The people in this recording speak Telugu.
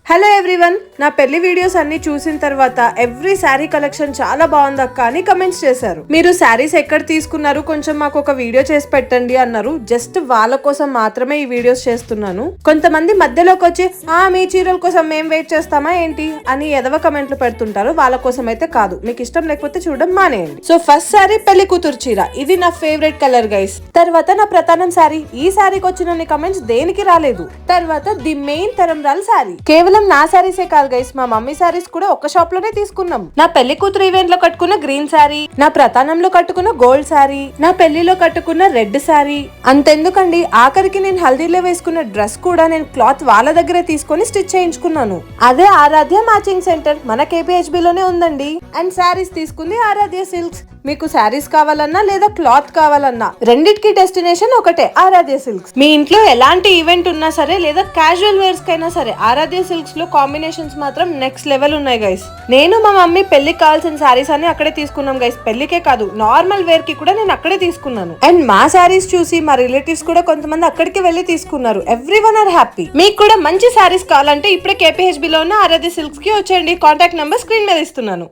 హలో ఎవ్రీవన్, నా పెళ్లి వీడియోస్ అన్ని చూసిన తర్వాత ఎవ్రీ శారీ కలెక్షన్ చాలా బాగుంది అక్క అని కమెంట్స్ చేశారు. మీరు శారీస్ ఎక్కడ తీసుకున్నారు, కొంచెం మాకు ఒక వీడియో చేసి పెట్టండి అన్నారు. జస్ట్ వాళ్ళ కోసం మాత్రమే ఈ వీడియోస్ చేస్తున్నాను. కొంతమంది మధ్యలోకి వచ్చి మీ చీరల కోసం మేము వెయిట్ చేస్తామా ఏంటి అని ఎదవ కమెంట్లు పెడుతుంటారు. వాళ్ళ కోసం అయితే కాదు, మీకు ఇష్టం లేకపోతే చూడడం మానేయండి. సో ఫస్ట్ శారీ పెళ్లి కూతురు చీర, ఇది నా ఫేవరెట్ కలర్ గైస్. తర్వాత నా ప్రధానం శారీ, ఈ శారీకి వచ్చిన కమెంట్స్ దేనికి రాలేదు. తర్వాత ది మెయిన్ తరంరాల శారీ, కేవలం నా శారీసే కాదు గైస్, మా మమ్మీ శారీస్ కూడా ఒక షాప్ లోనే తీసుకున్నాం. నా పెళ్లి కూతురు ఈవెంట్ లో కట్టుకున్న గ్రీన్ శారీ, నా ప్రతానంలో కట్టుకున్న గోల్డ్ శారీ, నా పెళ్లిలో కట్టుకున్న రెడ్ శారీ. అంతెందుకండి, ఆఖరికి నేను హల్దీలో వేసుకున్న డ్రెస్ కూడా నేను క్లాత్ వాళ్ళ దగ్గరే తీసుకొని స్టిచ్ చేయించుకున్నాను. అదే ఆరాధ్య మ్యాచింగ్ సెంటర్, మన KPHB లోనే ఉందండి. అండ్ శారీస్ తీసుకుంది ఆరాధ్య సిల్క్స్. మీకు శారీస్ కావాలన్నా లేదా క్లాత్ కావాలన్నా రెండిటికి డెస్టినేషన్ ఒకటే, ఆరాధ్య సిల్క్స్. మీ ఇంట్లో ఎలాంటి ఈవెంట్ ఉన్నా సరే లేదా క్యాజువల్ వేర్స్ కైనా సరే ఆరాధ్య సిల్క్స్ లో కాంబినేషన్స్ మాత్రం నెక్స్ట్ లెవెల్ ఉన్నాయి గైస్. నేను మా మమ్మీ పెళ్లికి కావాల్సిన శారీస్ అన్ని అక్కడే తీసుకున్నాం గైస్. పెళ్లికే కాదు, నార్మల్ వేర్ కి కూడా నేను అక్కడే తీసుకున్నాను. అండ్ మా శారీస్ చూసి మా రిలేటివ్స్ కూడా కొంతమంది అక్కడికి వెళ్లి తీసుకున్నారు. Everyone are happy. మీకు కూడా మంచి శారీస్ కావాలంటే ఇప్పుడే KPHB లో ఉన్న ఆరాధ్య సిల్క్స్ కి వచ్చేయండి. కాంటాక్ట్ నెంబర్ స్క్రీన్ మీద ఇస్తున్నాను.